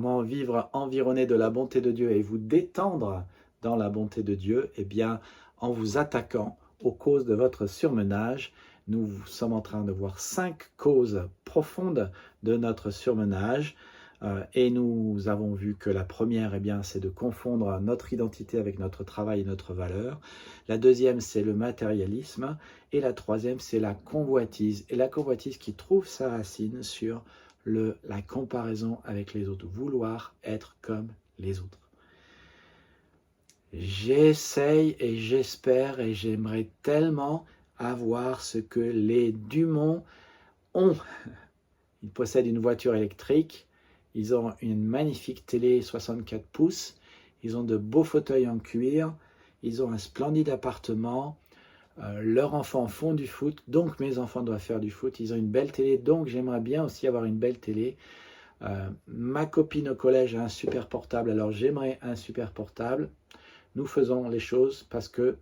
Comment vivre environné de la bonté de Dieu et vous détendre dans la bonté de Dieu? Eh bien, en vous attaquant aux causes de votre surmenage. Nous sommes en train de voir 5 causes profondes de notre surmenage. Et nous avons vu que la première, eh bien, c'est de confondre notre identité avec notre travail et notre valeur. La deuxième, c'est le matérialisme. Et la troisième, c'est la convoitise. Et la convoitise qui trouve sa racine sur la comparaison avec les autres. Vouloir être comme les autres. J'essaye et j'espère et j'aimerais tellement avoir ce que les Dumont ont. Ils possèdent une voiture électrique. Ils ont une magnifique télé 64 pouces, ils ont de beaux fauteuils en cuir, ils ont un splendide appartement, leurs enfants font du foot, donc mes enfants doivent faire du foot, ils ont une belle télé, donc j'aimerais bien aussi avoir une belle télé. Ma copine au collège a un super portable, alors j'aimerais un super portable. Nous faisons les choses parce que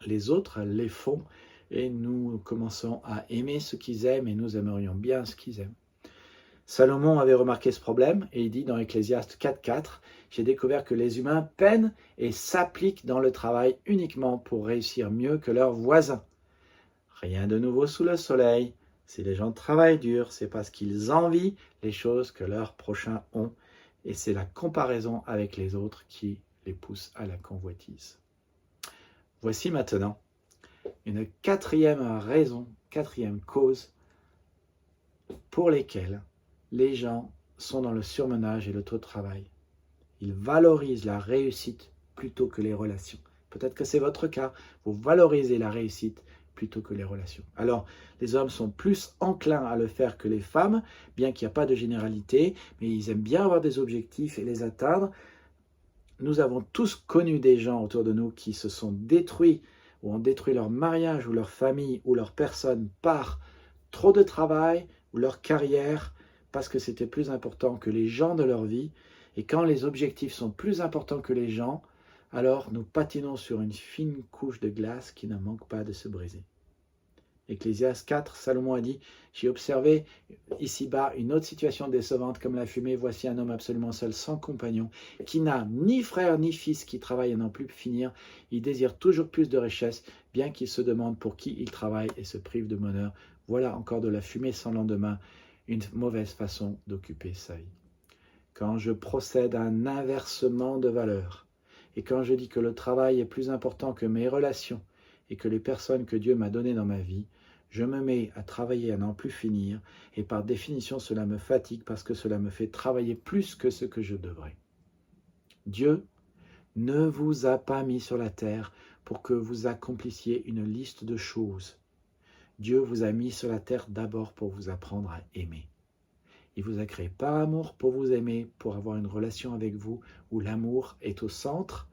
les autres les font et nous commençons à aimer ce qu'ils aiment et nous aimerions bien ce qu'ils aiment. Salomon avait remarqué ce problème et il dit dans Ecclésiaste 4.4 « J'ai découvert que les humains peinent et s'appliquent dans le travail uniquement pour réussir mieux que leurs voisins. Rien de nouveau sous le soleil. Si les gens travaillent dur, c'est parce qu'ils envient les choses que leurs prochains ont. Et c'est la comparaison avec les autres qui les pousse à la convoitise. » Voici maintenant une quatrième raison, quatrième cause pour lesquelles les gens sont dans le surmenage et le taux de travail. Ils valorisent la réussite plutôt que les relations. Peut-être que c'est votre cas. Vous valorisez la réussite plutôt que les relations. Alors, les hommes sont plus enclins à le faire que les femmes, bien qu'il n'y a pas de généralité, mais ils aiment bien avoir des objectifs et les atteindre. Nous avons tous connu des gens autour de nous qui se sont détruits ou ont détruit leur mariage ou leur famille ou leur personne par trop de travail ou leur carrière, parce que c'était plus important que les gens de leur vie. Et quand les objectifs sont plus importants que les gens, alors nous patinons sur une fine couche de glace qui ne manque pas de se briser. Ecclésiaste 4, Salomon a dit « J'ai observé ici-bas une autre situation décevante comme la fumée. Voici un homme absolument seul, sans compagnon, qui n'a ni frère ni fils qui travaille à n'en plus finir. Il désire toujours plus de richesse, bien qu'il se demande pour qui il travaille et se prive de bonheur. Voilà encore de la fumée sans lendemain, une mauvaise façon d'occuper sa vie. » Quand je procède à un inversement de valeur, et quand je dis que le travail est plus important que mes relations, et que les personnes que Dieu m'a données dans ma vie, je me mets à travailler à n'en plus finir, et par définition cela me fatigue parce que cela me fait travailler plus que ce que je devrais. Dieu ne vous a pas mis sur la terre pour que vous accomplissiez une liste de choses. Dieu vous a mis sur la terre d'abord pour vous apprendre à aimer. Il vous a créé par amour pour vous aimer, pour avoir une relation avec vous où l'amour est au centre.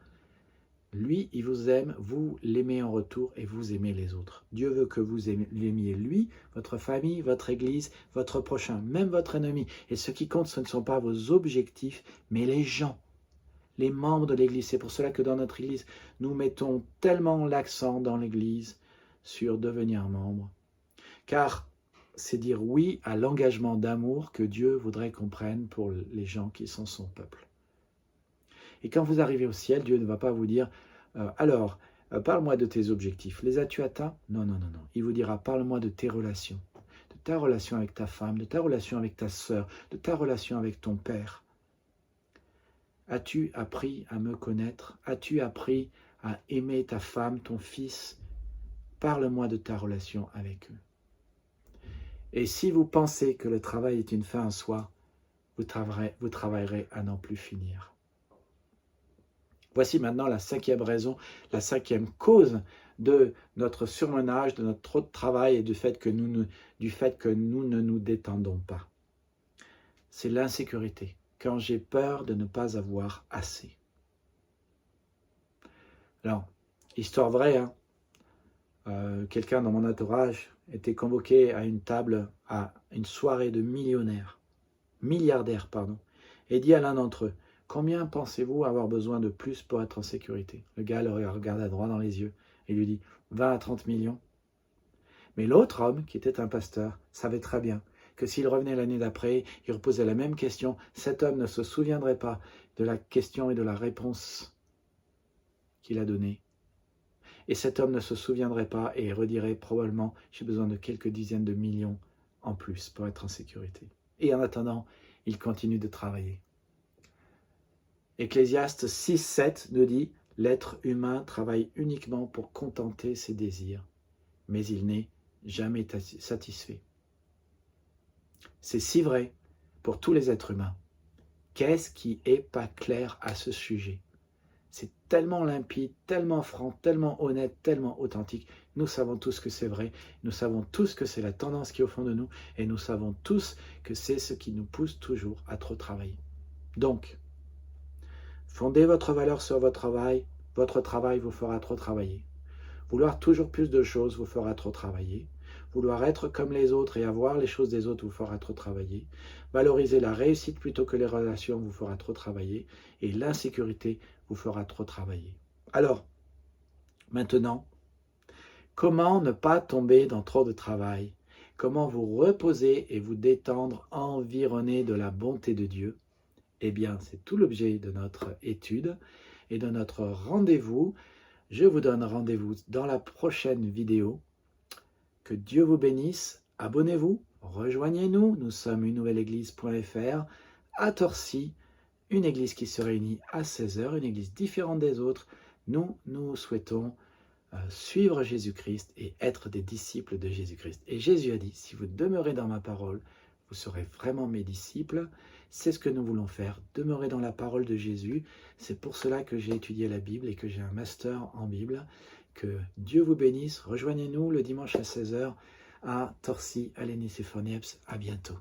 Lui, il vous aime, vous l'aimez en retour et vous aimez les autres. Dieu veut que vous l'aimiez lui, votre famille, votre église, votre prochain, même votre ennemi. Et ce qui compte, ce ne sont pas vos objectifs, mais les gens, les membres de l'église. C'est pour cela que dans notre église, nous mettons tellement l'accent dans l'église sur devenir membre. Car c'est dire oui à l'engagement d'amour que Dieu voudrait qu'on prenne pour les gens qui sont son peuple. Et quand vous arrivez au ciel, Dieu ne va pas vous dire « Alors, parle-moi de tes objectifs. Les as-tu atteints ?» Non, non, non, non. Il vous dira « Parle-moi de tes relations. De ta relation avec ta femme, de ta relation avec ta sœur, de ta relation avec ton père. As-tu appris à me connaître? As-tu appris à aimer ta femme, ton fils? Parle-moi de ta relation avec eux. » Et si vous pensez que le travail est une fin en soi, vous travaillerez à n'en plus finir. Voici maintenant la cinquième raison, la cinquième cause de notre surmenage, de notre trop de travail et du fait que nous ne nous détendons pas. C'est l'insécurité, quand j'ai peur de ne pas avoir assez. Alors, histoire vraie, hein, quelqu'un dans mon entourage était convoqué à une table, à une soirée de milliardaires, et dit à l'un d'entre eux, « Combien pensez-vous avoir besoin de plus pour être en sécurité ?» Le gars le regarda droit dans les yeux et lui dit « 20 à 30 millions. » Mais l'autre homme, qui était un pasteur, savait très bien que s'il revenait l'année d'après, il reposait la même question, cet homme ne se souviendrait pas de la question et de la réponse qu'il a donnée. Et cet homme ne se souviendrait pas et redirait probablement « j'ai besoin de quelques dizaines de millions en plus pour être en sécurité ». Et en attendant, il continue de travailler. Ecclésiaste 6:7 nous dit « L'être humain travaille uniquement pour contenter ses désirs, mais il n'est jamais satisfait. » C'est si vrai pour tous les êtres humains. Qu'est-ce qui n'est pas clair à ce sujet? C'est tellement limpide, tellement franc, tellement honnête, tellement authentique. Nous savons tous que c'est vrai, nous savons tous que c'est la tendance qui est au fond de nous, et nous savons tous que c'est ce qui nous pousse toujours à trop travailler. Donc, fondez votre valeur sur votre travail vous fera trop travailler. Vouloir toujours plus de choses vous fera trop travailler. Vouloir être comme les autres et avoir les choses des autres vous fera trop travailler. Valoriser la réussite plutôt que les relations vous fera trop travailler. Et l'insécurité vous fera trop travailler. Alors, maintenant, comment ne pas tomber dans trop de travail? Comment vous reposer et vous détendre environné de la bonté de Dieu? Eh bien, c'est tout l'objet de notre étude et de notre rendez-vous. Je vous donne rendez-vous dans la prochaine vidéo. Que Dieu vous bénisse. Abonnez-vous, rejoignez-nous. Nous sommes une nouvelle église.fr à Torcy, une église qui se réunit à 16h, une église différente des autres. Nous souhaitons suivre Jésus-Christ et être des disciples de Jésus-Christ. Et Jésus a dit, si vous demeurez dans ma parole, vous serez vraiment mes disciples. C'est ce que nous voulons faire, demeurer dans la parole de Jésus. C'est pour cela que j'ai étudié la Bible et que j'ai un master en Bible. Que Dieu vous bénisse. Rejoignez-nous le dimanche à 16h à Torcy, à l'Énisséphorniepce. À bientôt.